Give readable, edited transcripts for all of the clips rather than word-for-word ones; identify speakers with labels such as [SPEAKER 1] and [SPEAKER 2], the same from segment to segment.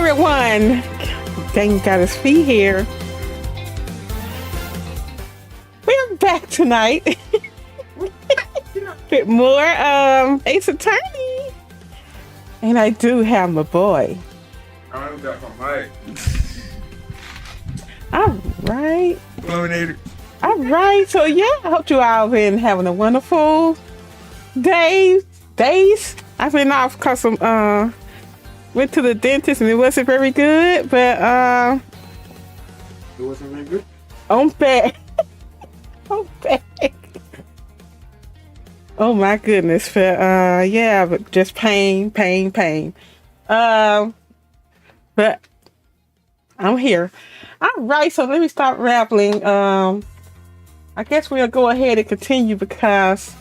[SPEAKER 1] everyone, GameGoddessFee here. We're back tonight with more Ace Attorney, and I do have my boy.
[SPEAKER 2] I got my mic.
[SPEAKER 1] All right.
[SPEAKER 2] Eliminator.
[SPEAKER 1] All right. So yeah, I hope you all been having a wonderful days. I've been off because I'm went to the dentist and it wasn't very good, but
[SPEAKER 2] It wasn't very good.
[SPEAKER 1] I'm back. I'm back. Oh my goodness. But yeah, but just pain. But I'm here. All right, so let me start rambling. I guess we'll go ahead and continue because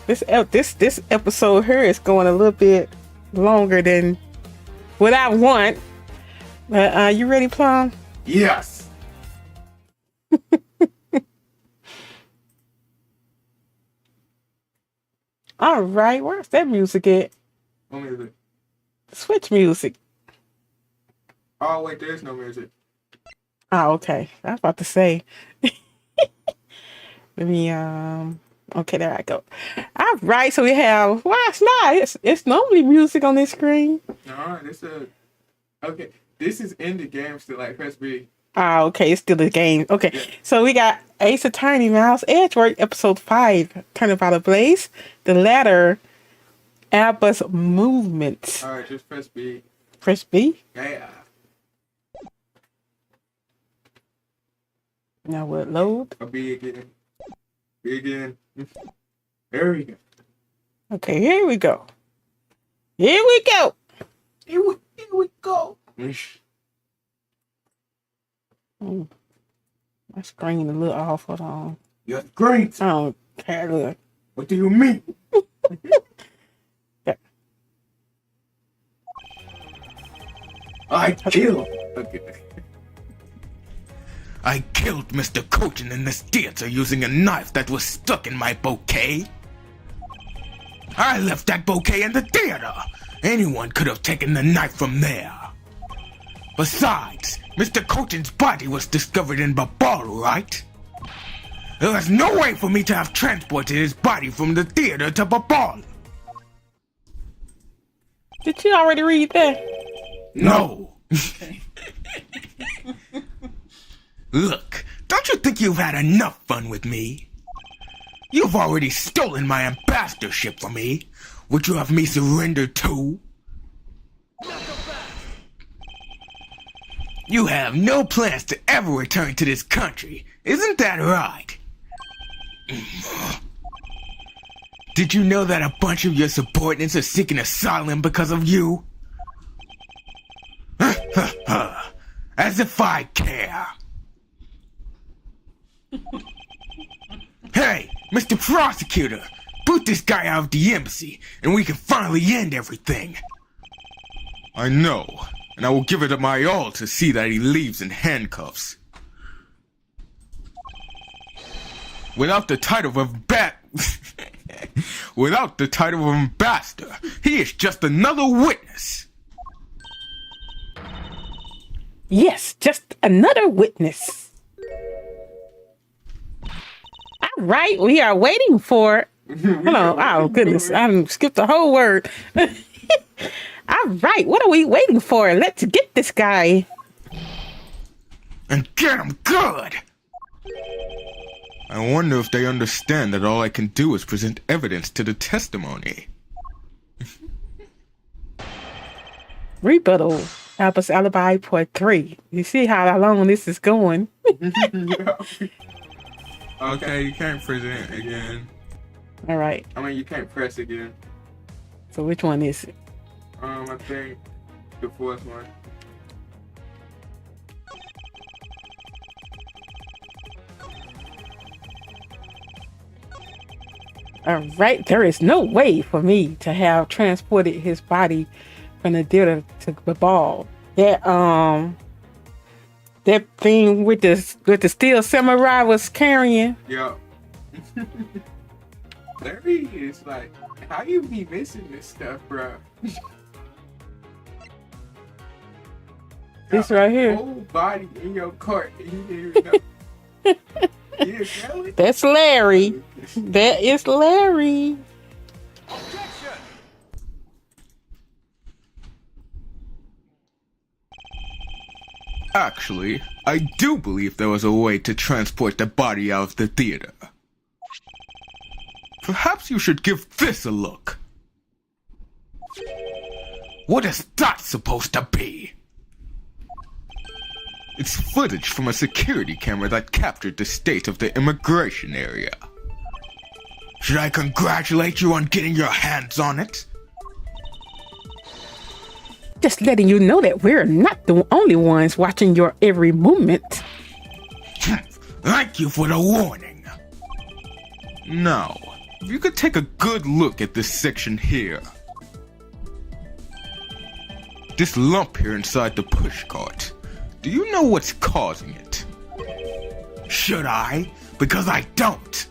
[SPEAKER 1] this episode here is going a little bit longer than what I want. But you ready, Plum?
[SPEAKER 2] Yes.
[SPEAKER 1] All right, where's that music at?
[SPEAKER 2] What music?
[SPEAKER 1] Switch music.
[SPEAKER 2] Oh wait, there's no music.
[SPEAKER 1] Oh, okay. I was about to say. Let me okay, there I go. All right, so we have it's not. It's normally music on this screen.
[SPEAKER 2] No, okay. This is in the game still. Like press B.
[SPEAKER 1] Oh, okay, it's still the game. Okay, yeah. So we got Ace Attorney, Miles Edgeworth, episode 5, Turnabout, Ablaze. The latter, Alba's movement.
[SPEAKER 2] All right, just press B.
[SPEAKER 1] Press B.
[SPEAKER 2] Yeah.
[SPEAKER 1] Now we'll load.
[SPEAKER 2] A B again. B again. There we go.
[SPEAKER 1] Okay, here we go. Here we go.
[SPEAKER 2] Here we go.
[SPEAKER 1] My screen a little off. Hold on.
[SPEAKER 2] Your screen.
[SPEAKER 1] I don't care. Look.
[SPEAKER 2] What do you mean?
[SPEAKER 1] Yeah.
[SPEAKER 2] I killed. Okay.
[SPEAKER 3] I killed Mr. Cochin in this theater using a knife that was stuck in my bouquet. I left that bouquet in the theater. Anyone could have taken the knife from there. Besides, Mr. Cochin's body was discovered in Babal, right? There was no way for me to have transported his body from the theater to Babal.
[SPEAKER 1] Did you already read that?
[SPEAKER 3] No. Look, don't you think you've had enough fun with me? You've already stolen my ambassadorship from me. Would you have me surrender too? You have no plans to ever return to this country, isn't that right? Did you know that a bunch of your subordinates are seeking asylum because of you? As if I care. Hey, Mr. Prosecutor, boot this guy out of the embassy, and we can finally end everything. I know, and I will give it my all to see that he leaves in handcuffs. Without the title of ambassador, he is just another witness.
[SPEAKER 1] Yes, just another witness. All right, we are waiting for. Hold on. Oh goodness, I skipped the whole word. All right, what are we waiting for? Let's get this guy.
[SPEAKER 3] And get him good! I wonder if they understand that all I can do is present evidence to the testimony.
[SPEAKER 1] Rebuttal. Alba's alibi part 3. You see how long this is going.
[SPEAKER 2] Okay, you can't present again.
[SPEAKER 1] All right.
[SPEAKER 2] I mean, you can't press again.
[SPEAKER 1] So which one is it?
[SPEAKER 2] I think the fourth one.
[SPEAKER 1] All right. There is no way for me to have transported his body from the theater to the ball. That thing with the steel samurai was carrying.
[SPEAKER 2] Yeah. There he is. Like, how you be missing this stuff, bro?
[SPEAKER 1] This right here.
[SPEAKER 2] Whole body in your cart. And you didn't even know. You didn't smell it?
[SPEAKER 1] That's Larry. That is Larry.
[SPEAKER 3] Actually, I do believe there was a way to transport the body out of the theater. Perhaps you should give this a look. What is that supposed to be? It's footage from a security camera that captured the state of the immigration area. Should I congratulate you on getting your hands on it?
[SPEAKER 1] Just letting you know that we're not the only ones watching your every movement.
[SPEAKER 3] Thank you for the warning. Now, if you could take a good look at this section here. This lump here inside the pushcart. Do you know what's causing it? Should I? Because I don't.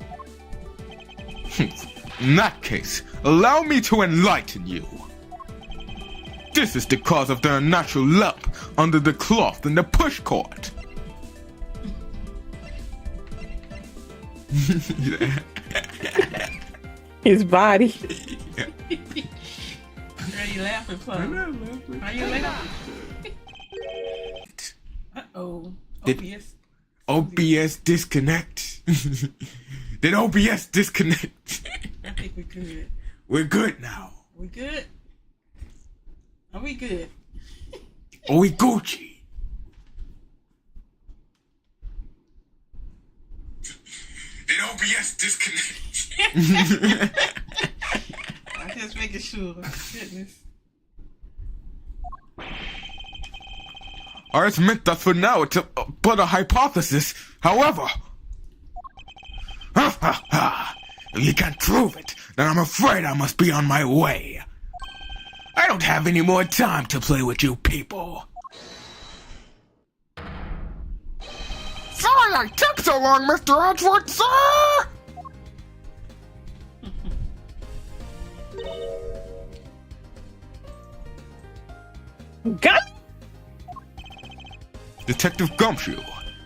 [SPEAKER 3] In that case, allow me to enlighten you. This is the cause of the unnatural lump under the cloth in the pushcart.
[SPEAKER 1] His body.
[SPEAKER 4] Are you laughing, Plum? Are you laughing? Uh-oh. OBS.
[SPEAKER 3] OBS disconnect. Did OBS disconnect?
[SPEAKER 4] I think we're good.
[SPEAKER 3] We're good now.
[SPEAKER 4] We good? Are we good?
[SPEAKER 3] Are we Gucci? Did OBS disconnect?
[SPEAKER 4] I'm just making sure. Goodness.
[SPEAKER 3] Ours meant that for now it's but a hypothesis. However, if you can't prove it, then I'm afraid I must be on my way. I don't have any more time to play with you people. Sorry I took so long, Mr. Edgeworth, sir!
[SPEAKER 1] Got
[SPEAKER 3] Detective Gumshoe,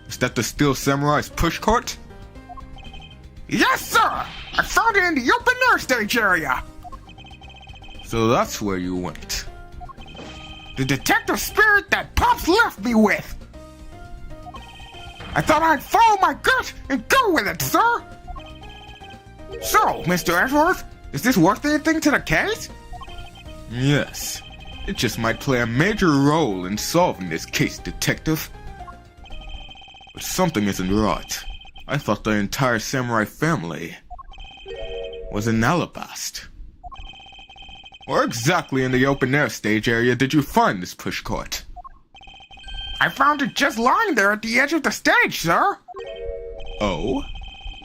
[SPEAKER 3] is that the Steel Samurai's pushcart? Yes, sir! I found it in the open air stage area! So that's where you went. The detective spirit that Pops left me with! I thought I'd follow my gut and go with it, sir! So, Mr. Edgeworth, is this worth anything to the case? Yes. It just might play a major role in solving this case, detective. But something isn't right. I thought the entire samurai family was in Alabast. Where exactly in the open air stage area did you find this pushcart? I found it just lying there at the edge of the stage, sir. Oh?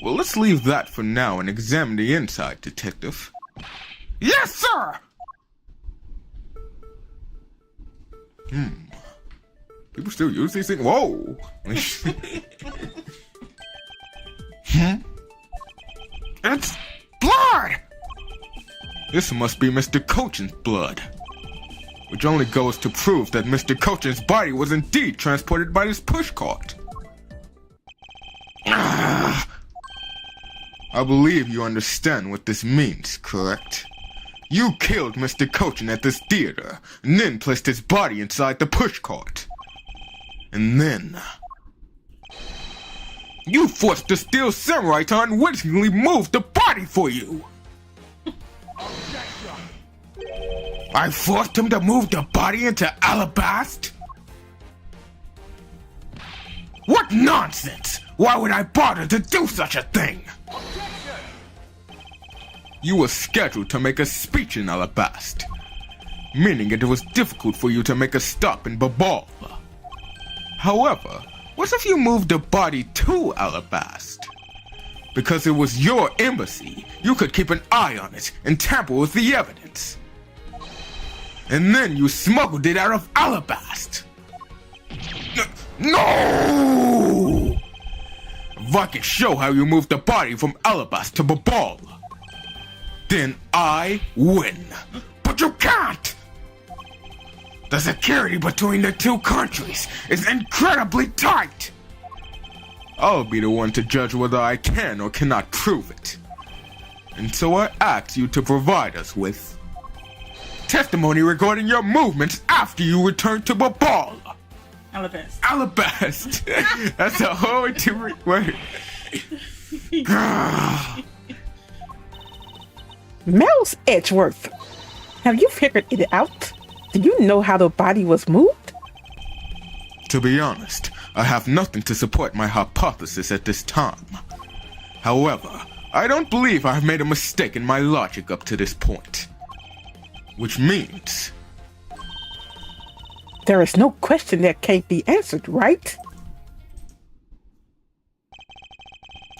[SPEAKER 3] Well, let's leave that for now and examine the inside, detective. Yes, sir! People still use these things? Whoa! It's blood! This must be Mr. Cochin's blood. Which only goes to prove that Mr. Cochin's body was indeed transported by this pushcart. I believe you understand what this means, correct? You killed Mr. Cochin at this theater, and then placed his body inside the pushcart. And then you forced the Steel Samurai to unwittingly move the body for you! I forced him to move the body into Alabast? What nonsense! Why would I bother to do such a thing? You were scheduled to make a speech in Alabast, meaning it was difficult for you to make a stop in Babal. However, what if you moved the body to Alabast? Because it was your embassy, you could keep an eye on it and tamper with the evidence. And then you smuggled it out of Alabast. No! If I can show how you moved the body from Alabast to Babal, then I win. But you can't! The security between the two countries is incredibly tight. I'll be the one to judge whether I can or cannot prove it. And so I ask you to provide us with testimony regarding your movements after you return to Babal.
[SPEAKER 4] Alabas.
[SPEAKER 3] Alabast. That's a whole different word.
[SPEAKER 1] Mouse Edgeworth, have you figured it out? Do you know how the body was moved?
[SPEAKER 3] To be honest, I have nothing to support my hypothesis at this time. However, I don't believe I've made a mistake in my logic up to this point. Which means...
[SPEAKER 1] There is no question that can't be answered, right?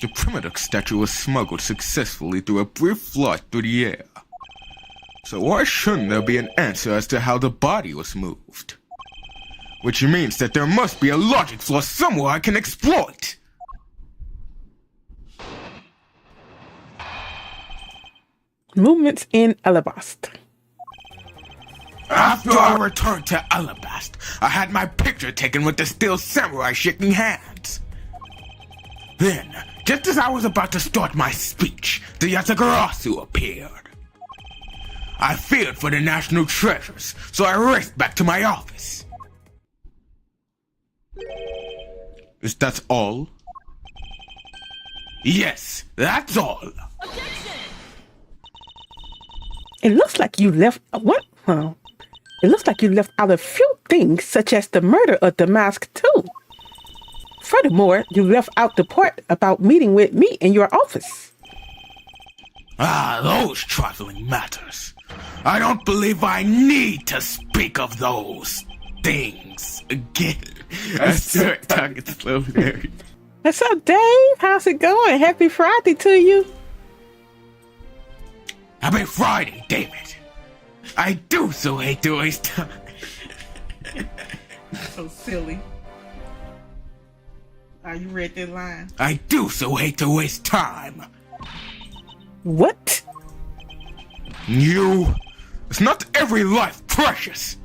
[SPEAKER 3] The primitive statue was smuggled successfully through a brief flight through the air. So why shouldn't there be an answer as to how the body was moved? Which means that there must be a logic flaw somewhere I can exploit.
[SPEAKER 1] Movements in Alabast.
[SPEAKER 3] After I returned to Alabast, I had my picture taken with the steel samurai shaking hands. Then, just as I was about to start my speech, the Yatagarasu appeared. I feared for the national treasures, so I raced back to my office. Is that all? Yes, that's all.
[SPEAKER 1] It looks like you left what? Huh? It looks like you left out a few things, such as the murder of Damask too. Furthermore, you left out the part about meeting with me in your office.
[SPEAKER 3] Ah, those trifling matters. I don't believe I need to speak of those things again. I start talking slow there.
[SPEAKER 1] What's up, Dave? How's it going? Happy Friday to you.
[SPEAKER 3] Happy Friday, David. I do so hate to waste time.
[SPEAKER 4] So silly. Are you read that line?
[SPEAKER 3] I do so hate to waste time.
[SPEAKER 1] What?
[SPEAKER 3] You... It's not every life precious.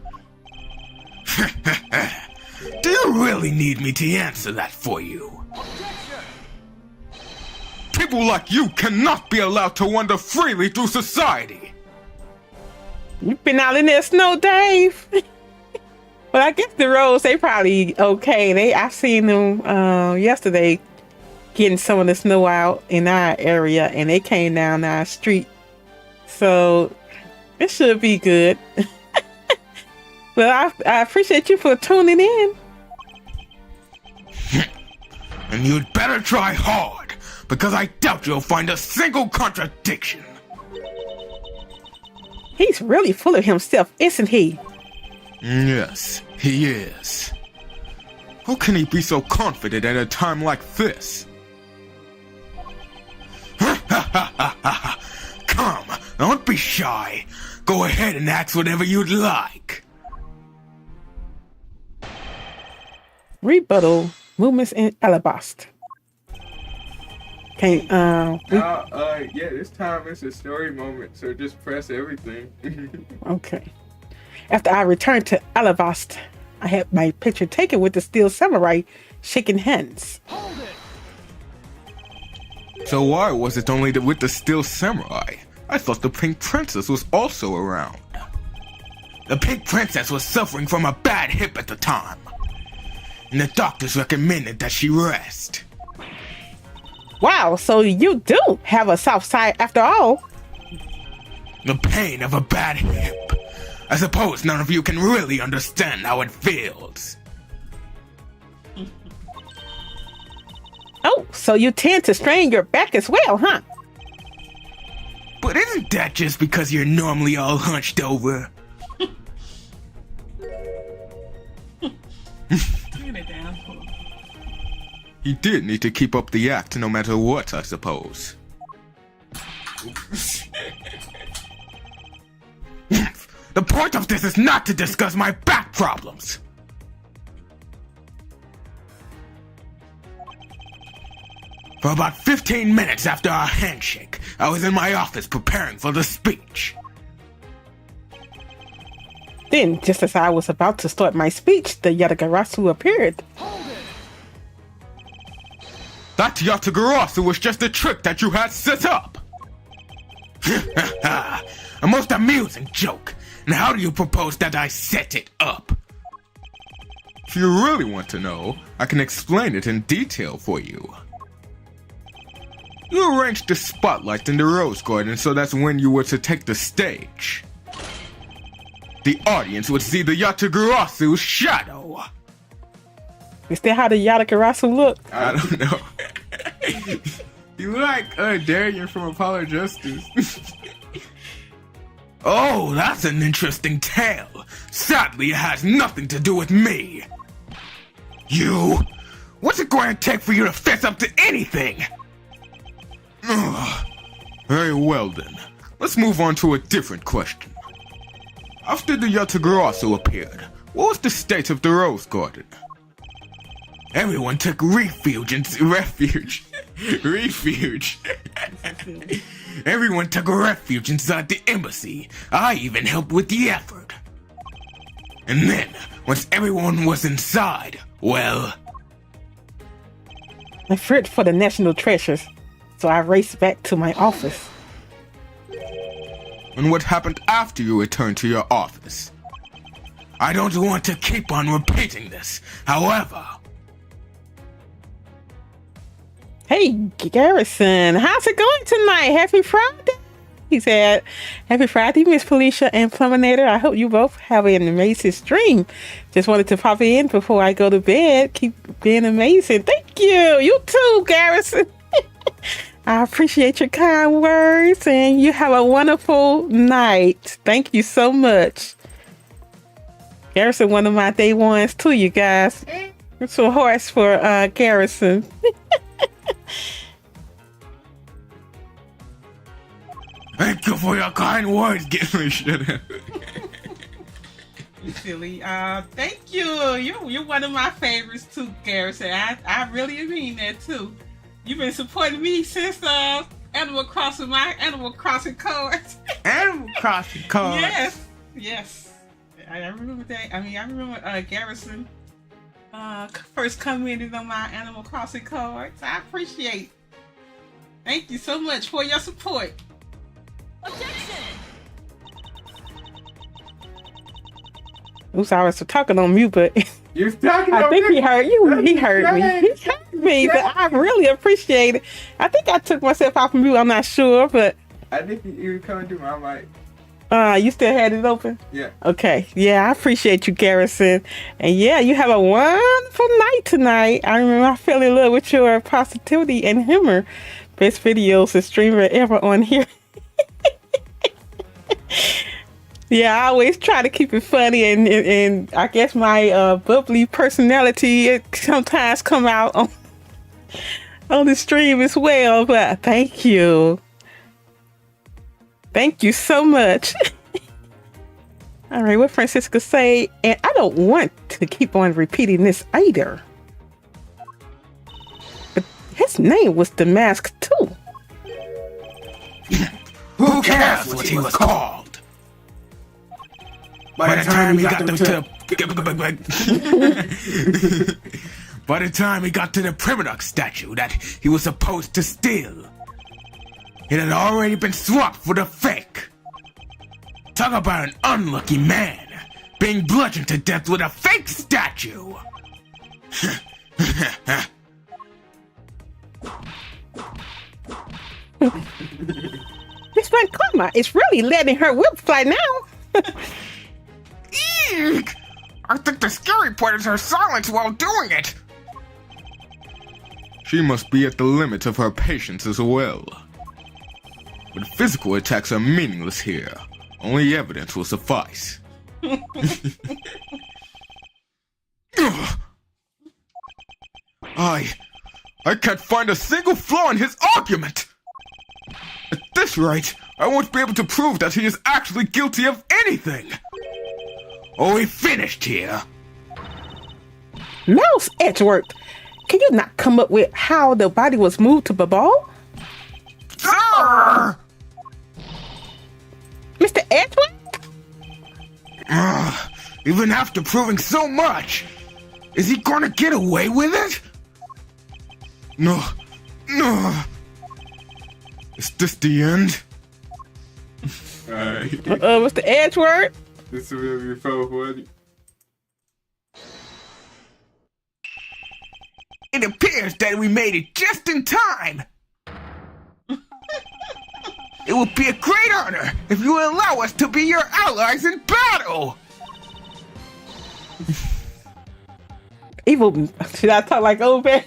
[SPEAKER 3] Do you really need me to answer that for you? People like you cannot be allowed to wander freely through society.
[SPEAKER 1] You've been out in that snow, Dave. But I guess the roads, they probably okay. I seen them yesterday getting some of the snow out in our area, and they came down our street. So it should be good. But I appreciate you for tuning in.
[SPEAKER 3] And you'd better try hard, because I doubt you'll find a single contradiction.
[SPEAKER 1] He's really full of himself, isn't he?
[SPEAKER 3] Yes, he is. How can he be so confident at a time like this? Come, don't be shy. Go ahead and ask whatever you'd like.
[SPEAKER 1] Rebuttal. Movements in Alabast. Okay,
[SPEAKER 2] yeah, this time it's a story moment, so just press everything.
[SPEAKER 1] Okay. After I returned to Alabast, I had my picture taken with the steel samurai shaking hands.
[SPEAKER 3] So why was it only with the steel samurai? I thought the pink princess was also around. The pink princess was suffering from a bad hip at the time, and the doctors recommended that she rest.
[SPEAKER 1] Wow, so you do have a soft side after all.
[SPEAKER 3] The pain of a bad hip. I suppose none of you can really understand how it feels.
[SPEAKER 1] Oh, so you tend to strain your back as well, huh?
[SPEAKER 3] But isn't that just because you're normally all hunched over?
[SPEAKER 4] Get it down.
[SPEAKER 3] He did need to keep up the act no matter what, I suppose. The point of this is not to discuss my back problems. For about 15 minutes after our handshake, I was in my office preparing for the speech.
[SPEAKER 1] Then, just as I was about to start my speech, the Yatagarasu appeared.
[SPEAKER 3] That Yatagarasu was just a trick that you had set up! A most amusing joke. And how do you propose that I set it up? If you really want to know, I can explain it in detail for you. You arranged the spotlight in the rose garden so that when you were to take the stage, the audience would see the Yatagarasu's shadow.
[SPEAKER 1] Is that how the Yatagarasu look?
[SPEAKER 2] I don't know. You look like Darian from Apollo Justice.
[SPEAKER 3] Oh, that's an interesting tale. Sadly, it has nothing to do with me. You? What's it going to take for you to fess up to anything? Ugh. Very well then. Let's move on to a different question. After the Yatagarasu appeared, what was the state of the rose garden? Everyone took refuge. Everyone took refuge inside the embassy. I even helped with the effort. And then, once everyone was inside, well...
[SPEAKER 1] I feared for the national treasures, so I raced back to my office.
[SPEAKER 3] And what happened after you returned to your office? I don't want to keep on repeating this, however...
[SPEAKER 1] Hey, Garrison, how's it going tonight? Happy Friday. He said, happy Friday, Miss Felicia and Pluminator. I hope you both have an amazing stream. Just wanted to pop in before I go to bed. Keep being amazing. Thank you. You too, Garrison. I appreciate your kind words, and you have a wonderful night. Thank you so much. Garrison, one of my day ones too, you guys. It's a horse for Garrison.
[SPEAKER 3] Thank you for your kind words, Gimli. Shut up.
[SPEAKER 4] You silly. Thank you. You're one of my favorites too, Garrison. I really mean that too. You've been supporting me since Animal Crossing, my Animal Crossing cards.
[SPEAKER 3] Animal Crossing cards.
[SPEAKER 4] Yes. I remember that. I remember Garrison first commented on my Animal Crossing cards. I appreciate it. Thank you so much for your support.
[SPEAKER 5] Objection!
[SPEAKER 1] Oops, I was talking on mute, but
[SPEAKER 2] You're talking
[SPEAKER 1] I
[SPEAKER 2] about
[SPEAKER 1] think
[SPEAKER 2] me.
[SPEAKER 1] he heard you. He heard me.
[SPEAKER 2] Right.
[SPEAKER 1] He heard me, but I really appreciate it. I think I took myself off of mute. I'm not sure, but
[SPEAKER 2] I think you were coming through my mic.
[SPEAKER 1] you still had it open?
[SPEAKER 2] Yeah.
[SPEAKER 1] Okay. Yeah, I appreciate you, Garrison. And yeah, you have a wonderful night tonight. I remember I fell in love with your positivity and humor. Best videos and streamer ever on here. Yeah, I always try to keep it funny, and I guess my bubbly personality it sometimes come out on the stream as well. But thank you so much. All right, what Francisca say, and I don't want to keep on repeating this either. But his name was Damask too.
[SPEAKER 3] Who cares what he was called? By the time he got to the Primadox statue that he was supposed to steal, it had already been swapped for the fake. Talk about an unlucky man being bludgeoned to death with a fake statue.
[SPEAKER 1] Miss Van Karma is really letting her whip fly now.
[SPEAKER 3] Eek! I think the scary part is her silence while doing it. She must be at the limit of her patience as well. But physical attacks are meaningless here. Only evidence will suffice. I can't find a single flaw in his argument! At this rate, I won't be able to prove that he is actually guilty of anything! Are we finished here?
[SPEAKER 1] Mouse Edgeworth, can you not come up with how the body was moved to Babal?
[SPEAKER 3] Sir!
[SPEAKER 1] Mr. Edgeworth?
[SPEAKER 3] Even after proving so much, is he gonna get away with it? No. Is this the end?
[SPEAKER 2] Alright.
[SPEAKER 1] What's the edge word?
[SPEAKER 2] This will be so funny.
[SPEAKER 3] It appears that we made it just in time. It would be a great honor if you would allow us to be your allies in battle.
[SPEAKER 1] Evil. Should I talk like old man?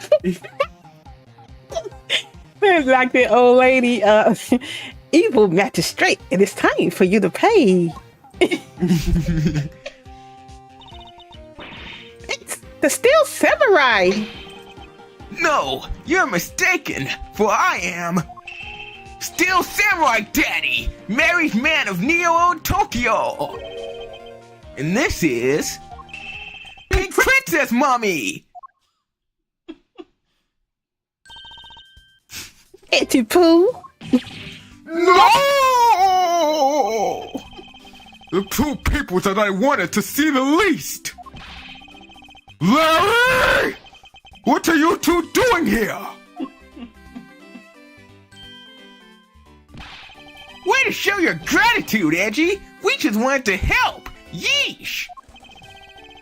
[SPEAKER 1] Like the old lady. Evil magistrate. It is time for you to pay. It's the Steel Samurai.
[SPEAKER 3] No, you're mistaken, for I am Steel Samurai Daddy, married man of Neo Tokyo. And this is Pink Princess Mommy.
[SPEAKER 1] Itchy Poo.
[SPEAKER 3] No! The two people that I wanted to see the least. Larry! What are you two doing here? Way to show your gratitude, Edgy. We just wanted to help. Yeesh.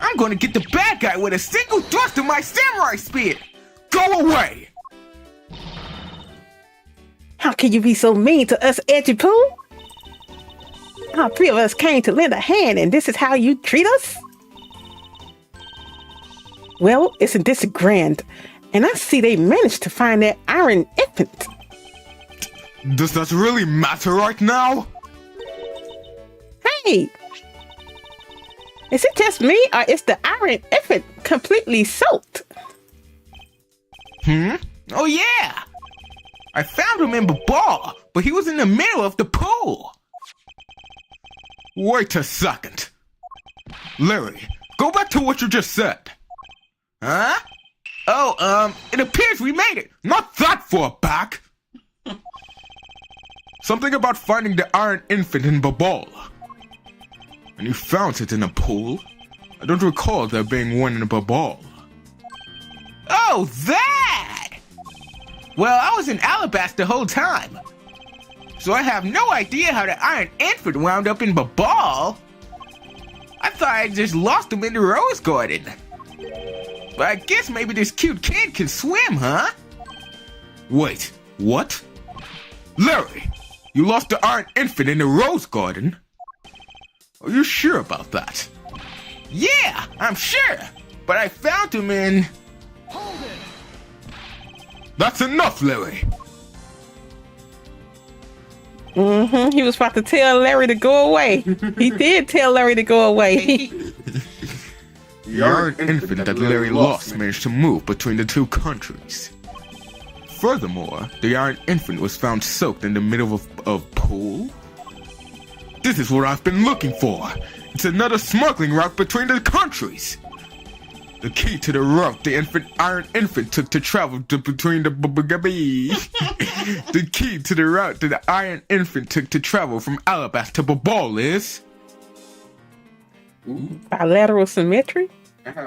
[SPEAKER 3] I'm gonna get the bad guy with a single thrust of my samurai spear. Go away.
[SPEAKER 1] How can you be so mean to us, Edgy Poo? All three of us came to lend a hand, and this is how you treat us? Well, isn't this grand? And I see they managed to find that iron infant.
[SPEAKER 3] Does that really matter right now?
[SPEAKER 1] Hey! Is it just me, or is the iron infant completely soaked?
[SPEAKER 3] Oh yeah! I found him in the bar, but he was in the middle of the pool. Wait a second. Larry, go back to what you just said. Huh? Oh, it appears we made it. Not that far back. Something about finding the iron infant in the ball. And you found it in a pool? I don't recall there being one in the ball. Oh, that! Well, I was in Alba the whole time. So I have no idea how the iron infant wound up in the ball. I thought I just lost him in the rose garden. But I guess maybe this cute kid can swim, huh? Wait, what? Larry, you lost the iron infant in the rose garden? Are you sure about that? Yeah, I'm sure. But I found him in...
[SPEAKER 5] Hold it!
[SPEAKER 3] That's enough, Larry.
[SPEAKER 1] He was about to tell Larry to go away. He did tell Larry to go away.
[SPEAKER 3] The iron infant that Larry lost managed to move between the two countries. Furthermore, the iron infant was found soaked in the middle of a pool. This is what I've been looking for. It's another smuggling route between the countries. The key to the route the iron infant took to travel between the the key to the route that the iron infant took to travel from Alba to Babal is
[SPEAKER 1] Bilateral symmetry?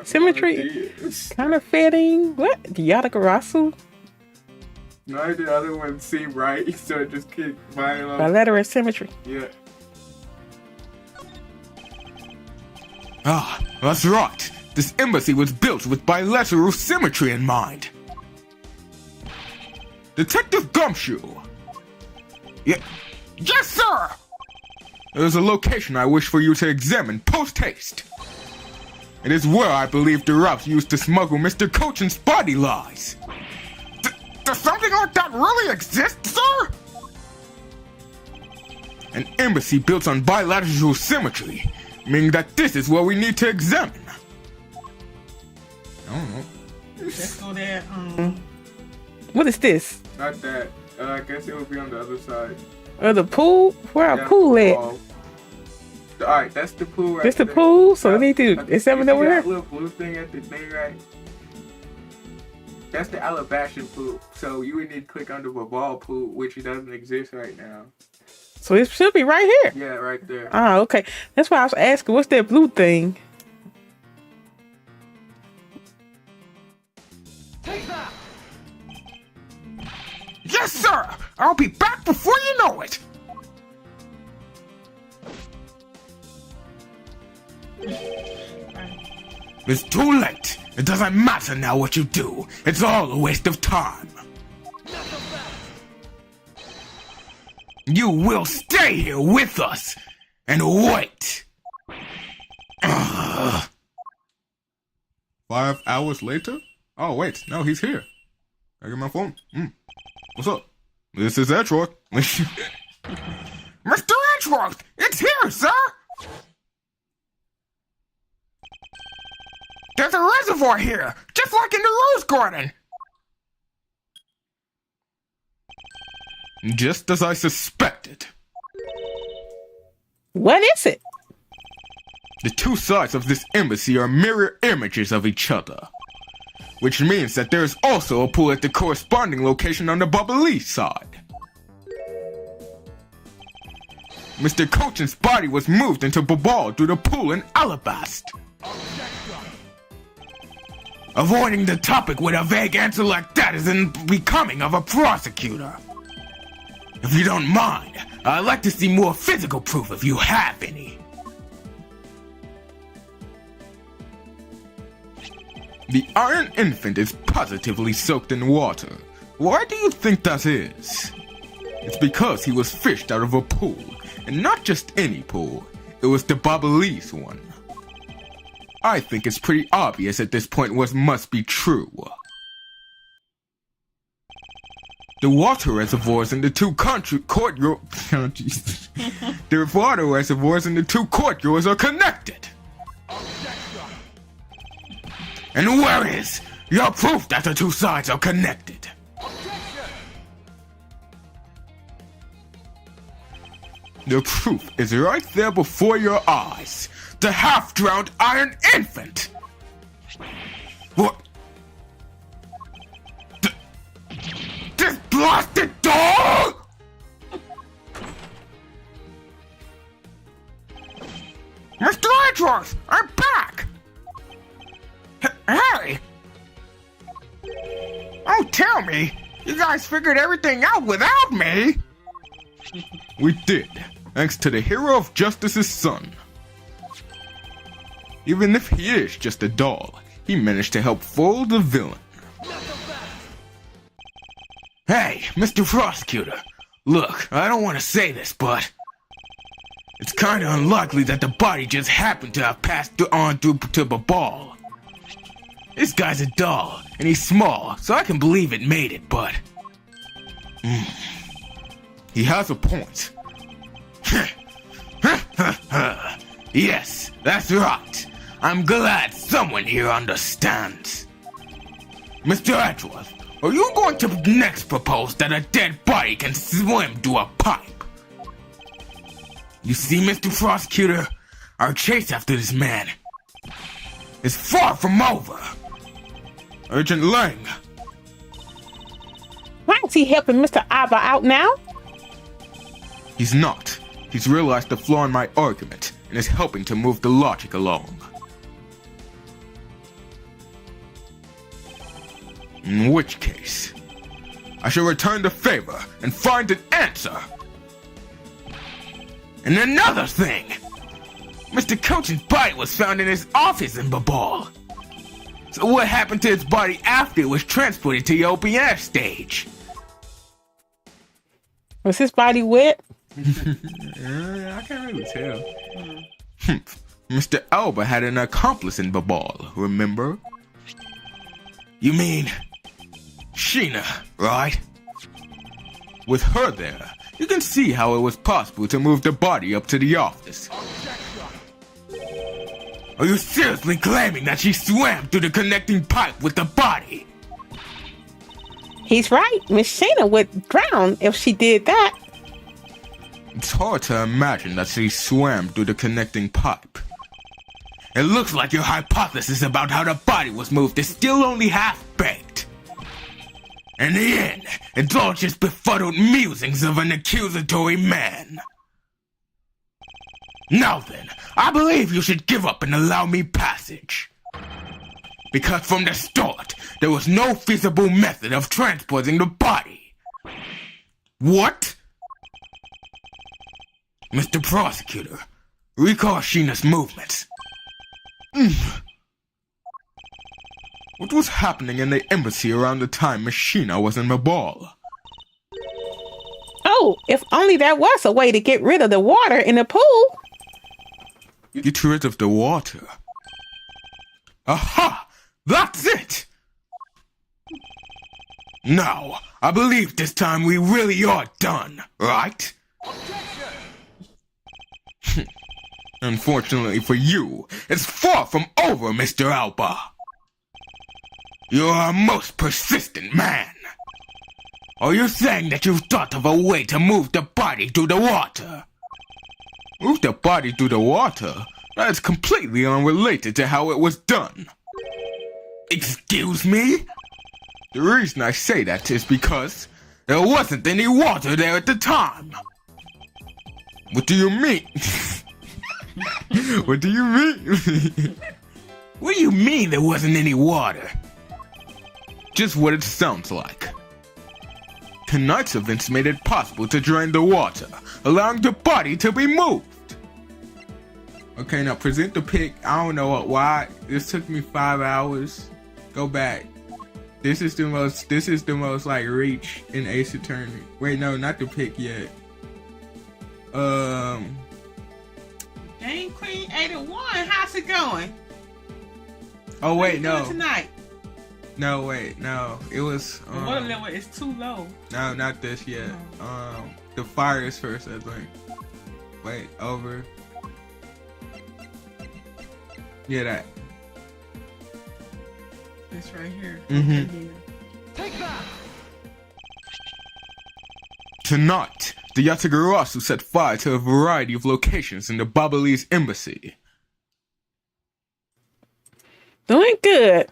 [SPEAKER 1] Symmetry? Counterfeiting? What? Yatagarasu?
[SPEAKER 2] No, the other one seemed right, so it just keep buying up.
[SPEAKER 1] Bilateral symmetry.
[SPEAKER 2] Yeah.
[SPEAKER 3] Ah, that's right. This embassy was built with bilateral symmetry in mind. Detective Gumshoe. Yes, sir! There's a location I wish for you to examine post-haste. It is where I believe the route used to smuggle Mr. Cochin's body lies. Does something like that really exist, sir? An embassy built on bilateral symmetry, meaning that this is what we need to examine. I don't know.
[SPEAKER 4] Let's go there.
[SPEAKER 1] What is this?
[SPEAKER 2] Not that. I guess it would be on the other side.
[SPEAKER 1] The pool? Where our pool at?
[SPEAKER 2] Alright, that's the pool right
[SPEAKER 1] This the
[SPEAKER 2] there.
[SPEAKER 1] pool? So we need to examine
[SPEAKER 2] You see
[SPEAKER 1] over
[SPEAKER 2] that
[SPEAKER 1] here?
[SPEAKER 2] little blue thing at the thing, right? That's the Alabashan pool. So you would need to click on the Babal pool, which doesn't exist right now.
[SPEAKER 1] So it should be right here.
[SPEAKER 2] Yeah, right there.
[SPEAKER 1] Ah, okay. That's why I was asking, what's that blue thing?
[SPEAKER 5] Take that!
[SPEAKER 3] Yes, sir! I'll be back before you know it! It's too late. It doesn't matter now what you do. It's all a waste of time. You will stay here with us and wait.
[SPEAKER 2] 5 hours later? Oh, wait. No, he's here. I get my phone. What's up? This is Edgeworth.
[SPEAKER 3] Mr. Edgeworth, it's here, sir! There's a reservoir here, just like in the Rose Garden.
[SPEAKER 2] Just as I suspected.
[SPEAKER 1] What is it?
[SPEAKER 2] The two sides of this embassy are mirror images of each other. Which means that there is also a pool at the corresponding location on the Bubbly side. Mr. Cochin's body was moved into Babal through the pool in Alabast.
[SPEAKER 3] Avoiding the topic with a vague answer like that is unbecoming of a prosecutor. If you don't mind, I'd like to see more physical proof if you have any.
[SPEAKER 2] The Iron Infant is positively soaked in water. Why do you think that is? It's because he was fished out of a pool, and not just any pool. It was the Babalese one. I think it's pretty obvious at this point what must be true. The water reservoirs in the two The water reservoirs in the two courtyards are connected.
[SPEAKER 3] And where is your proof that the two sides are connected?
[SPEAKER 2] The proof is right there before your eyes.
[SPEAKER 3] The half-drowned Iron Infant! What? This blasted dog! Mr. Edgeworth, I'm back! Hey! Oh, tell me, you guys figured everything out without me?
[SPEAKER 2] We did, thanks to the hero of justice's son. Even if he is just a doll, he managed to help foil the villain.
[SPEAKER 3] Hey, Mr. Prosecutor, look, I don't want to say this, but it's kind of unlikely that the body just happened to have passed on through to Babal. This guy's a doll, and he's small, so I can believe it made it, but
[SPEAKER 2] He has a point.
[SPEAKER 3] Yes, that's right. I'm glad someone here understands. Mr. Edgeworth, are you going to next propose that a dead body can swim through a pipe? You see, Mr. Prosecutor, our chase after this man is far from over.
[SPEAKER 2] Agent Lang,
[SPEAKER 1] Why is he helping Mr. Alba out now?
[SPEAKER 2] he's not. He's realized the flaw in my argument and is helping to move the logic along. In which case, I shall return the favor and find an answer.
[SPEAKER 3] And another thing, Mr. Cochin's body was found in his office in Babal. So what happened to his body after it was transported to the OPF stage?
[SPEAKER 1] Was his body wet?
[SPEAKER 2] I can't really tell. Mr. Alba had an accomplice in Babal, remember?
[SPEAKER 3] You mean Sheena, right?
[SPEAKER 2] With her there, you can see how it was possible to move the body up to the office.
[SPEAKER 3] Are you seriously claiming that she swam through the connecting pipe with the body?
[SPEAKER 1] He's right. Miss Sheena would drown if she did that.
[SPEAKER 2] It's hard to imagine that she swam through the connecting pipe.
[SPEAKER 3] It looks like your hypothesis about how the body was moved is still only half-baked. In the end, it's all just befuddled musings of an accusatory man. Now then, I believe you should give up and allow me passage. Because from the start, there was no feasible method of transporting the body. What? Mr. Prosecutor, recall Sheena's movements.
[SPEAKER 2] What was happening in the embassy around the time Machina was in the ball?
[SPEAKER 1] Oh, if only there was a way to get rid of the water in the pool.
[SPEAKER 2] Get rid of the water.
[SPEAKER 3] Aha! That's it! Now, I believe this time we really are done, right?
[SPEAKER 2] Unfortunately for you,
[SPEAKER 3] It's far from over, Mr. Alba. You are a most persistent man. Are you saying that you've thought of a way to move the body through the water?
[SPEAKER 2] move the body through the water. That is completely unrelated to how it was done.
[SPEAKER 3] Excuse me?
[SPEAKER 2] The reason I say that is because
[SPEAKER 3] There wasn't any water there at the time.
[SPEAKER 2] what do you mean? What do you mean?
[SPEAKER 3] What do you mean there wasn't any water?
[SPEAKER 2] Just what it sounds like. Tonight's events made it possible to drain the water, allowing the body to be moved. Okay, now present the pic. I don't know why. This took me 5 hours. Go back. This is the most like reach in Ace Attorney. Wait, no, not the pic yet.
[SPEAKER 4] Game Queen 81, how's it going?
[SPEAKER 2] Oh
[SPEAKER 4] What
[SPEAKER 2] wait,
[SPEAKER 4] you doing
[SPEAKER 2] no.
[SPEAKER 4] tonight?
[SPEAKER 2] No, wait, no. It was
[SPEAKER 4] The water level is too low.
[SPEAKER 2] no, not this yet. The fire is first, I think. Wait, over. Yeah, that.
[SPEAKER 4] It's right here.
[SPEAKER 2] Mhm.
[SPEAKER 4] Okay, yeah.
[SPEAKER 5] Take that!
[SPEAKER 2] Tonight, the Yatagarasu set fire to a variety of locations in the Babalese embassy.
[SPEAKER 1] Doing good.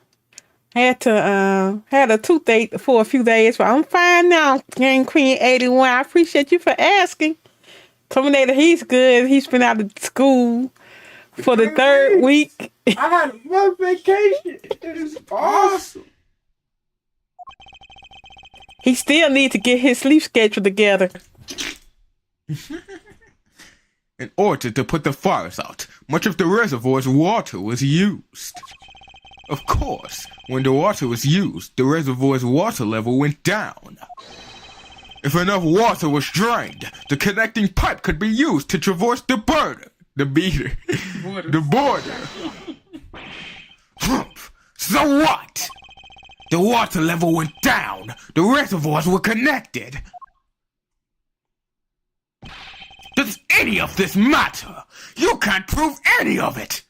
[SPEAKER 1] Had a toothache for a few days, but I'm fine now. Game Queen 81. I appreciate you for asking. Terminator, he's good. He's been out of school for the third week.
[SPEAKER 2] I had a month vacation. It is awesome.
[SPEAKER 1] He still needs to get his sleep schedule together.
[SPEAKER 2] In order to put the fires out, much of the reservoir's water was used. Of course, when the water was used, the reservoir's water level went down. If enough water was drained, the connecting pipe could be used to traverse the border. The border.
[SPEAKER 3] So what? The water level went down. The reservoirs were connected. Does any of this matter? You can't prove any of it.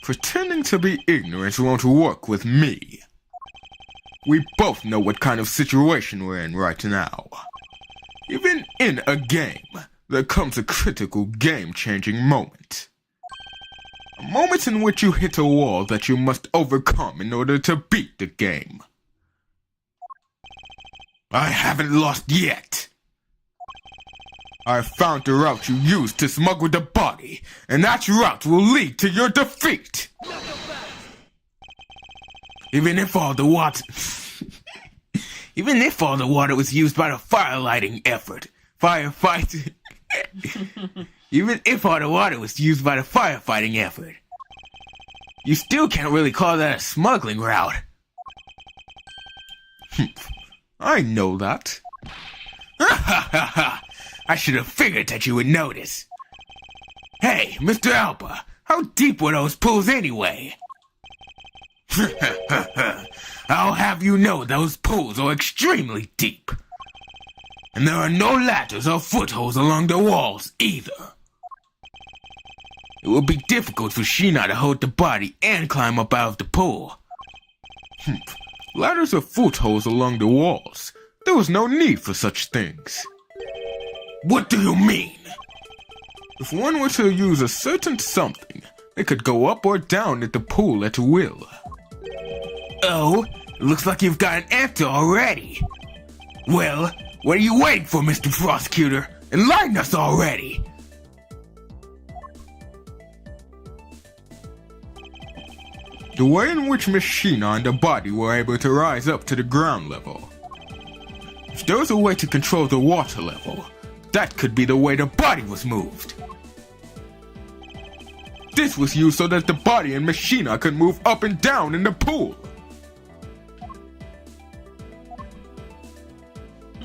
[SPEAKER 2] Pretending to be ignorant won't work with me. We both know what kind of situation we're in right now. Even in a game, there comes a critical game-changing moment. A moment in which you hit a wall that you must overcome in order to beat the game.
[SPEAKER 3] I haven't lost yet.
[SPEAKER 2] I found the route you used to smuggle the body, and that route will lead to your defeat.
[SPEAKER 3] Even if all the water was used by the firefighting effort. Even if all the water was used by the firefighting effort. You still can't really call that a smuggling route.
[SPEAKER 2] I know that.
[SPEAKER 3] I should have figured that you would notice. Hey, Mr. Alba, how deep were those pools anyway? I'll have you know those pools are extremely deep. And there are no ladders or footholds along the walls either. It will be difficult for Sheena to hold the body and climb up out of the pool.
[SPEAKER 2] Ladders or footholds along the walls. There was no need for such things.
[SPEAKER 3] What do you mean?
[SPEAKER 2] If one were to use a certain something, it could go up or down at the pool at will.
[SPEAKER 3] Oh, it looks like you've got an answer already. Well, What are you waiting for, Mr. Prosecutor? Enlighten us already!
[SPEAKER 2] The way in which Miss Sheena and the body were able to rise up to the ground level. If there was a way to control the water level, that could be the way the body was moved. This was used so that the body and Miss Sheena could move up and down in the pool.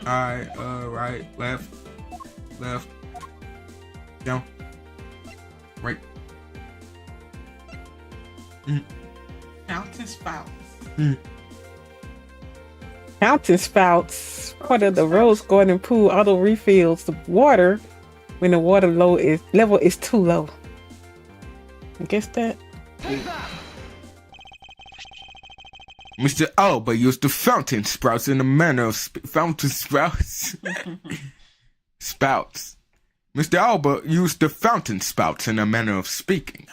[SPEAKER 2] Alright, right, left, down, right.
[SPEAKER 4] Fountain spouts.
[SPEAKER 1] Fountain spouts, part of the Rose Garden pool, auto refills the water when the water level is too low. I guess that.
[SPEAKER 5] Take that!
[SPEAKER 2] Mr. Alba used the fountain sprouts in a manner of fountain sprouts. Spouts. Mr. Alba used the fountain spouts in a manner of speaking.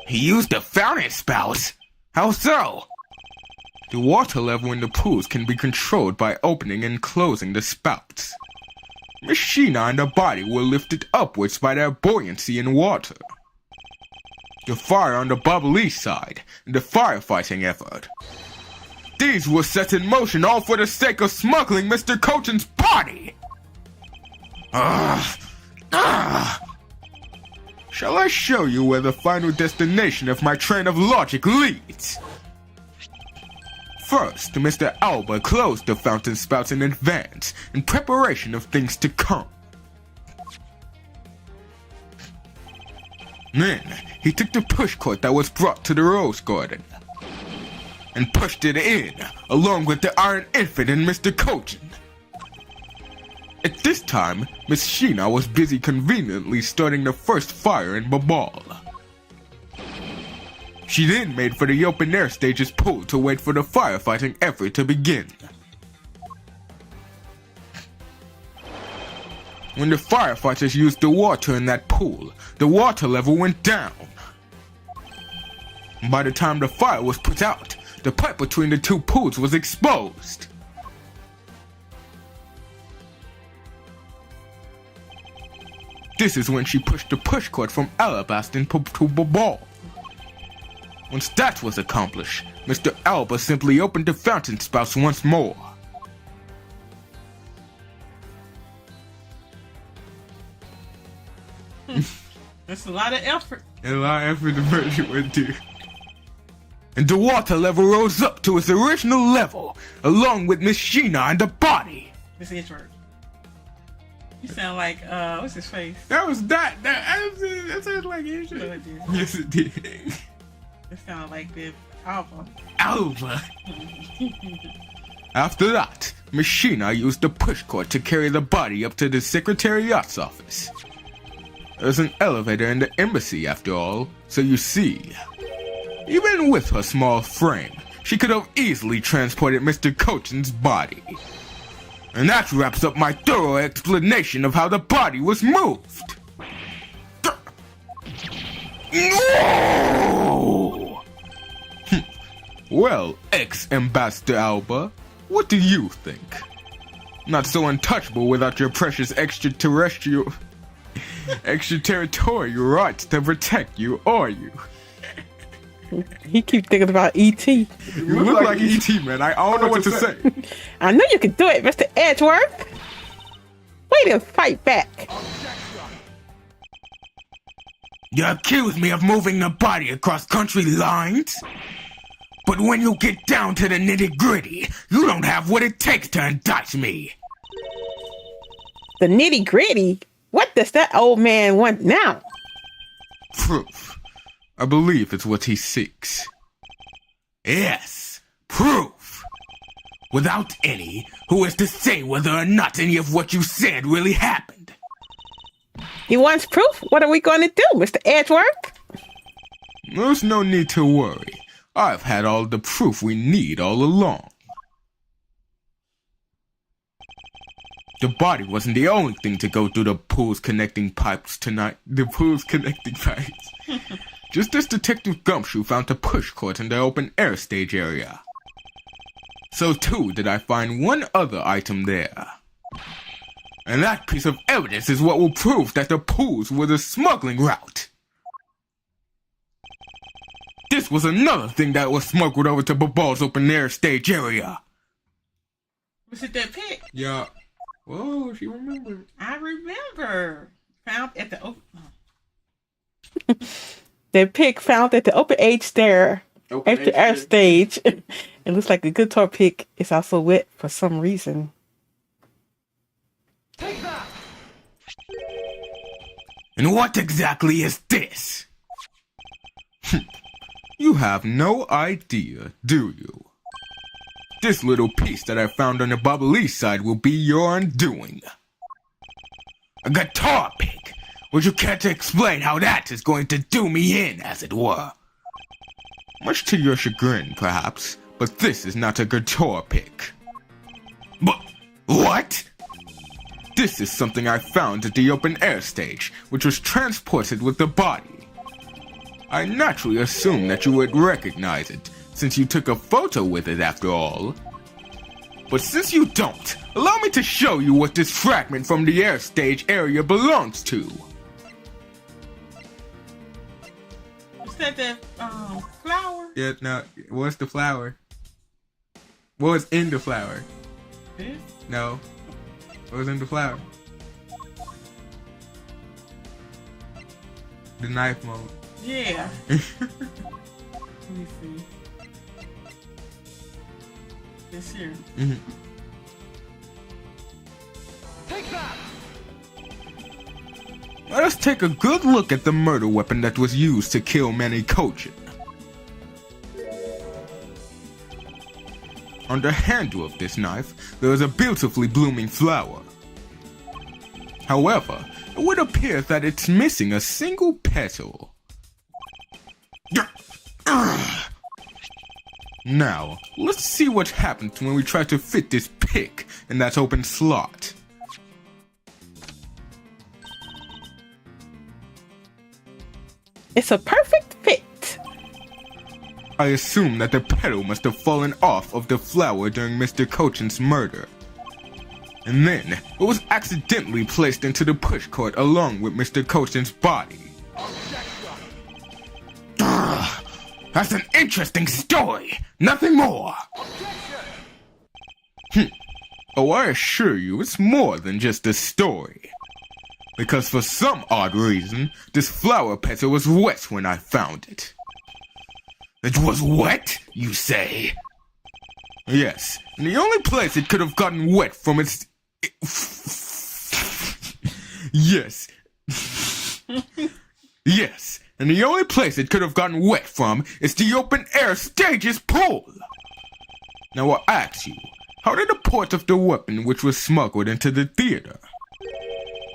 [SPEAKER 3] He used the fountain spouts? How so?
[SPEAKER 2] The water level in the pools can be controlled by opening and closing the spouts. Miss Sheena and the body were lifted upwards by their buoyancy in water. The fire on the bubbly side, and the firefighting effort. These were set in motion all for the sake of smuggling Mr. Cochin's body! Shall I show you where the final destination of my train of logic leads? First, Mr. Alba closed the fountain spouts in advance, in preparation of things to come. Then, he took the pushcart that was brought to the Rose Garden and pushed it in, along with the Iron Infant and Mr. Cochin. At this time, Miss Sheena was busy conveniently starting the first fire in Babal. She then made for the open air stage's pool to wait for the firefighting effort to begin. When the firefighters used the water in that pool, the water level went down. By the time the fire was put out, the pipe between the two pools was exposed. This is when she pushed the pushcart from Alabast into Babal. Once that was accomplished, Mr. Alba simply opened the fountain spouts once more.
[SPEAKER 4] That's a lot of effort.
[SPEAKER 2] A lot of effort the version went to. And the water level rose up to its original level, along with Miss Sheena and the body.
[SPEAKER 4] This is Edgeworth. You sound like, what's his face?
[SPEAKER 2] That sounds like it.
[SPEAKER 4] No, it did.
[SPEAKER 2] Yes, it did.
[SPEAKER 4] It sounded like the Alba.
[SPEAKER 2] Alba. After that, Miss Sheena used the pushcart to carry the body up to the Secretariat's office. There's an elevator in the embassy after all, so you see. Even with her small frame, she could have easily transported Mr. Cochin's body. And that wraps up my thorough explanation of how the body was moved. No! Well, ex-Ambassador Alba, what do you think? Not so untouchable without your precious extraterrestrial... extraterritorial rights to protect you, are you?
[SPEAKER 1] He keep thinking about E.T.
[SPEAKER 2] You look like E.T., man. I don't know what to say.
[SPEAKER 1] I know you can do it, Mr. Edgeworth. Way to fight back.
[SPEAKER 3] You accuse me of moving the body across country lines? But when you get down to the nitty-gritty, you don't have what it takes to indict me.
[SPEAKER 1] The nitty-gritty? What does that old man want now?
[SPEAKER 2] Proof. I believe it's what he seeks.
[SPEAKER 3] Yes, proof. Without any, who is to say whether or not any of what you said really happened?
[SPEAKER 1] He wants proof? What are we going to do, Mr. Edgeworth?
[SPEAKER 2] There's no need to worry. I've had all the proof we need all along. The body wasn't the only thing to go through the pool's connecting pipes tonight. The pool's connecting pipes. Just as Detective Gumshoe found the pushcart in the open air stage area. So too did I find one other item there. And that piece of evidence is what will prove that the pools were the smuggling route. This was another thing that was smuggled over to Babal's open air stage area.
[SPEAKER 4] Was it that pic?
[SPEAKER 2] Yeah. Whoa, she remembered.
[SPEAKER 4] I remember. Found at the open.
[SPEAKER 1] The pick found at the open age stair after air stage. It looks like a guitar pick. It's also wet for some reason.
[SPEAKER 5] Take that!
[SPEAKER 3] And what exactly is this?
[SPEAKER 2] You have no idea, do you? This little piece that I found on the Ablaze side will be your undoing.
[SPEAKER 3] A guitar pick? Would you care to explain how that is going to do me in, as it were?
[SPEAKER 2] Much to your chagrin, perhaps, but this is not a guitar pick.
[SPEAKER 3] But what?
[SPEAKER 2] This is something I found at the open air stage, which was transported with the body. I naturally assumed that you would recognize it, since you took a photo with it after all. But since you don't, allow me to show you what this fragment from the air stage area belongs to.
[SPEAKER 4] Is that flower?
[SPEAKER 2] Yeah, no, what's the flower? What was in the flower?
[SPEAKER 4] This?
[SPEAKER 2] No. What was in the flower? The knife mode.
[SPEAKER 4] Yeah. Let me see. This here.
[SPEAKER 2] Mhm.
[SPEAKER 5] Take that!
[SPEAKER 2] Let us take a good look at the murder weapon that was used to kill Manny Kochin. On the handle of this knife, there is a beautifully blooming flower. However, it would appear that it's missing a single petal. Now, let's see what happens when we try to fit this pick in that open slot.
[SPEAKER 1] It's a perfect fit.
[SPEAKER 2] I assume that the petal must have fallen off of the flower during Mr. Kochin's murder. And then, it was accidentally placed into the pushcart along with Mr. Kochin's body.
[SPEAKER 3] That's an interesting story. Nothing more.
[SPEAKER 2] Oh, I assure you, it's more than just a story. Because for some odd reason, this flower petal was wet when I found it.
[SPEAKER 3] It was wet, you say?
[SPEAKER 2] Yes, and the only place it could have gotten wet from its... Yes. Yes, and the only place it could have gotten wet from is the open air stage's pool. Now I ask you, how did the part of the weapon which was smuggled into the theater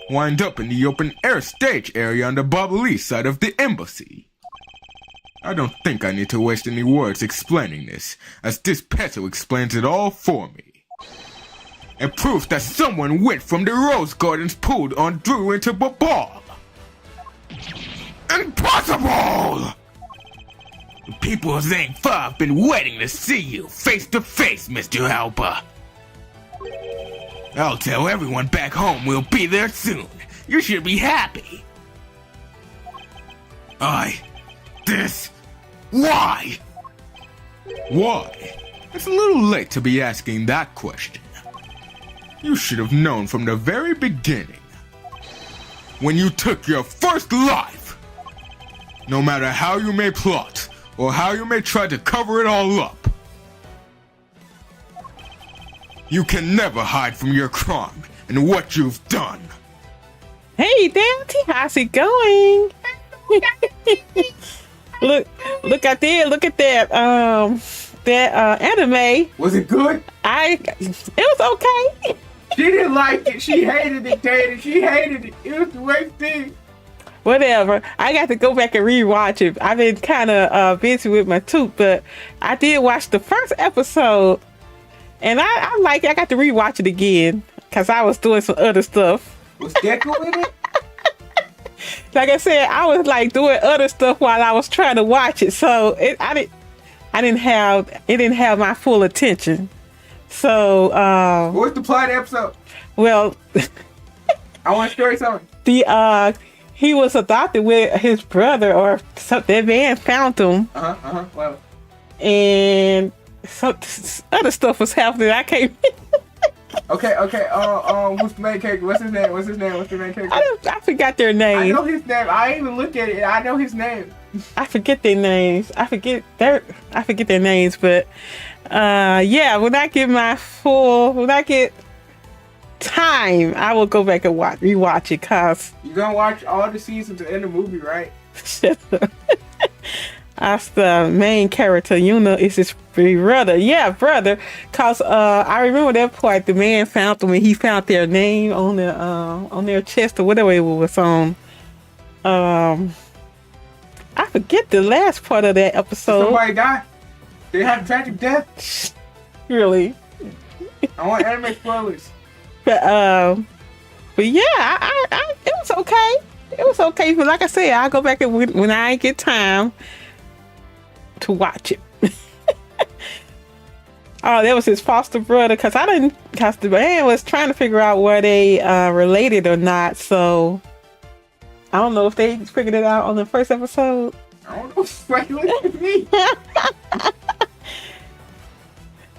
[SPEAKER 2] wind up in the open air stage area on the Ablaze side of the embassy? I don't think I need to waste any words explaining this, as this petal explains it all for me. And proof that someone went from the Rose Garden's pool on through into Babal.
[SPEAKER 3] Impossible! The people of Zangfa have been waiting to see you face to face, Mr. Alba. I'll tell everyone back home we'll be there soon. You should be happy. Why?
[SPEAKER 2] Why? It's a little late to be asking that question. You should have known from the very beginning. When you took your first life. No matter how you may plot, or how you may try to cover it all up, you can never hide from your crime and what you've done.
[SPEAKER 1] Hey, Dante, how's it going? look out there, look at that anime.
[SPEAKER 2] Was it good?
[SPEAKER 1] It was okay.
[SPEAKER 2] She didn't like it. She hated it, Tater. She hated it. It was the worst thing.
[SPEAKER 1] Whatever. I got to go back and rewatch it. I've been kind of busy with my tooth, but I did watch the first episode, and I like it. I got to rewatch it again because I was doing some other stuff.
[SPEAKER 2] Was Deco in it?
[SPEAKER 1] Like I said, I was like doing other stuff while I was trying to watch it, so it didn't have my full attention. So,
[SPEAKER 2] What's the plot of the episode?
[SPEAKER 1] well,
[SPEAKER 2] I want to story something.
[SPEAKER 1] he was adopted with his brother, or that man found him,
[SPEAKER 2] Well,
[SPEAKER 1] and some other stuff was happening. I can't.
[SPEAKER 2] okay. Who's the main character? What's his name? What's the main character?
[SPEAKER 1] I forgot their
[SPEAKER 2] I
[SPEAKER 1] names.
[SPEAKER 2] know his name. I ain't even looked at it. I know his name.
[SPEAKER 1] I forget their names. I forget their names, but yeah, when I get time, I will go back and rewatch it, cause
[SPEAKER 2] You gonna watch all the seasons in the movie, right?
[SPEAKER 1] that's the main character. Yuna is his brother. Yeah, brother. Cause I remember that part. The man found them and he found their name on their chest or whatever it was on. I forget the last part of that episode.
[SPEAKER 2] Somebody died. They have tragic death.
[SPEAKER 1] Really.
[SPEAKER 2] I want anime spoilers.
[SPEAKER 1] But yeah, it was okay. It was okay. But like I said, I'll go back and when I get time to watch it. Oh, that was his foster brother. Cause the man was trying to figure out were they related or not. So I don't know if they figured it out on the first episode.
[SPEAKER 2] I don't know. Look at me.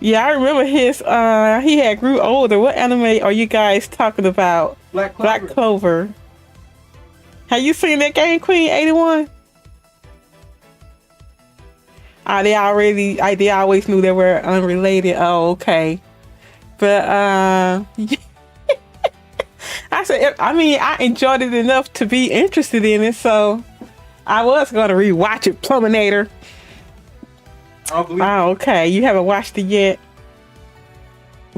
[SPEAKER 1] Yeah, I remember he had grew older. What anime are you guys talking about?
[SPEAKER 2] Black Clover.
[SPEAKER 1] Black Clover. Have you seen that game, Queen 81? They always knew they were unrelated. Oh, okay. But I enjoyed it enough to be interested in it, so I was gonna rewatch it. Pluminator. Oh, okay. You haven't watched it yet.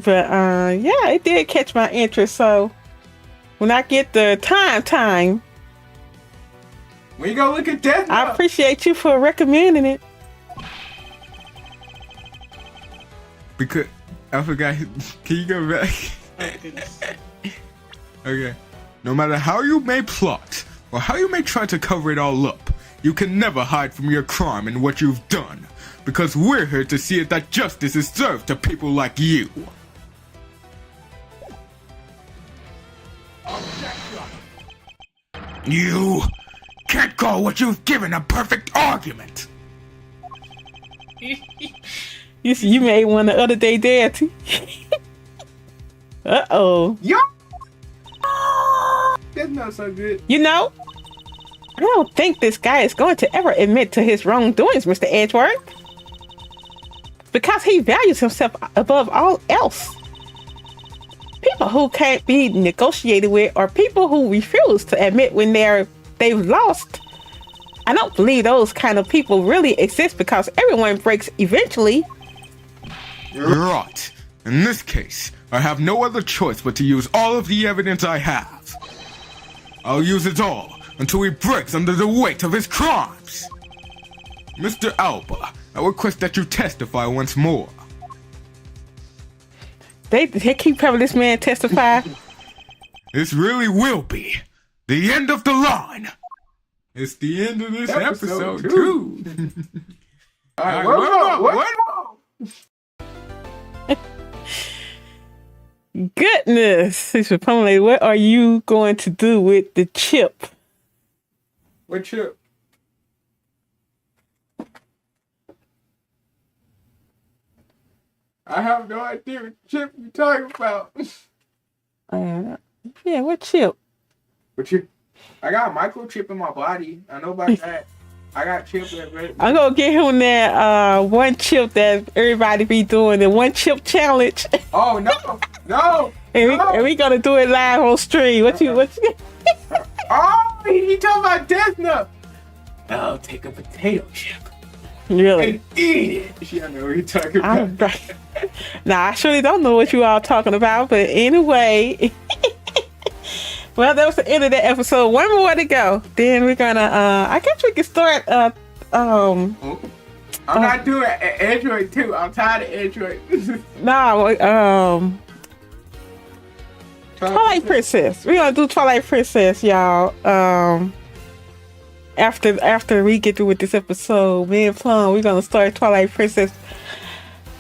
[SPEAKER 1] But yeah, it did catch my interest. So when I get the time,
[SPEAKER 2] When you go look at Death Note.
[SPEAKER 1] I appreciate you for recommending it.
[SPEAKER 2] Because I forgot. Can you go back? Okay. No matter how you may plot or how you may try to cover it all up, you can never hide from your crime and what you've done. Because we're here to see that justice is served to people like you. You can't call what you've given a perfect argument.
[SPEAKER 1] You made one the other day, Daddy. Uh-oh.
[SPEAKER 2] Yo! That's not so good.
[SPEAKER 1] You know, I don't think this guy is going to ever admit to his wrongdoings, Mr. Edgeworth. Because he values himself above all else. People who can't be negotiated with are people who refuse to admit when they've lost. I don't believe those kind of people really exist because everyone breaks eventually.
[SPEAKER 2] Right. In this case, I have no other choice but to use all of the evidence I have. I'll use it all until he breaks under the weight of his crimes. Mr. Alba, I request that you testify once more.
[SPEAKER 1] They keep having this man testify.
[SPEAKER 2] This really will be the end of the line. It's the end of this episode too. Alright, one more.
[SPEAKER 1] Goodness, Mr. Pumley, what are you going to do with the chip?
[SPEAKER 2] What chip? I have no idea what chip you're talking about.
[SPEAKER 1] Yeah, what chip?
[SPEAKER 2] What chip? I got a microchip in my body. I know about that. I got chips that
[SPEAKER 1] I'm gonna get him that one chip that everybody be doing, the one chip challenge.
[SPEAKER 2] Oh no.
[SPEAKER 1] And we gonna do it live on stream. What you
[SPEAKER 2] Oh, he talking about Death Note. I'll take a potato chip
[SPEAKER 1] really?
[SPEAKER 2] and eat it. Yeah, I know what you're talking about.
[SPEAKER 1] Nah, I surely don't know what you all talking about, but anyway. Well, that was the end of that episode. One more to go. Then we're gonna I guess we can start
[SPEAKER 2] I'm not doing Android 2. I'm tired of Android.
[SPEAKER 1] Twilight Princess. We're gonna do Twilight Princess, y'all. After we get through with this episode, me and Plum, we're gonna start Twilight Princess.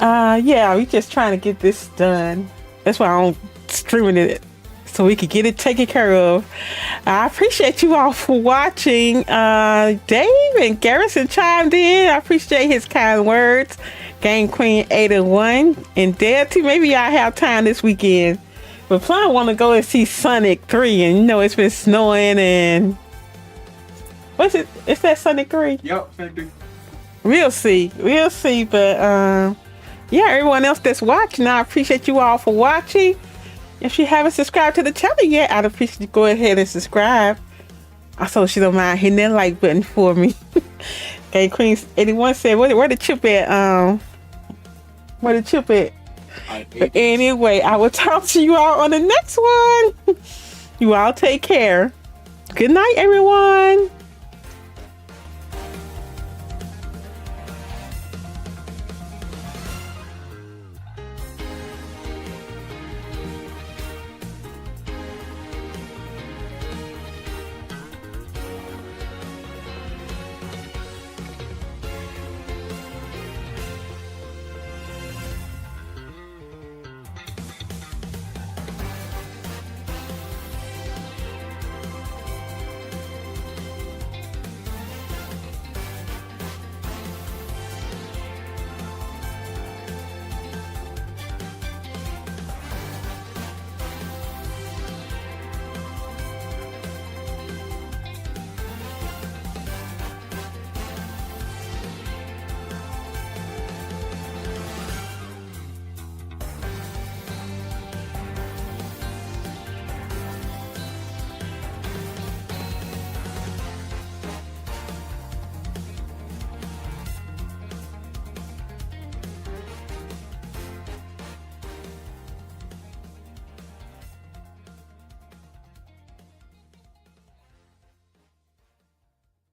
[SPEAKER 1] Yeah, we just trying to get this done. That's why I'm streaming it, so we could get it taken care of. I appreciate you all for watching. Dave and Garrison chimed in. I appreciate his kind words. Game Queen 801 and Dad too. Maybe y'all have time this weekend. But Plum want to go and see Sonic 3, and you know it's been snowing and what's it? It's that Sonic 3.
[SPEAKER 2] Yep, Sonic 3.
[SPEAKER 1] We'll see. But yeah, everyone else that's watching, I appreciate you all for watching. If you haven't subscribed to the channel yet, I'd appreciate you go ahead and subscribe. Also, she don't mind hitting that like button for me. Okay, Queen 81 said, where the chip at? Where the chip at? But anyway, I will talk to you all on the next one. You all take care. Good night, everyone.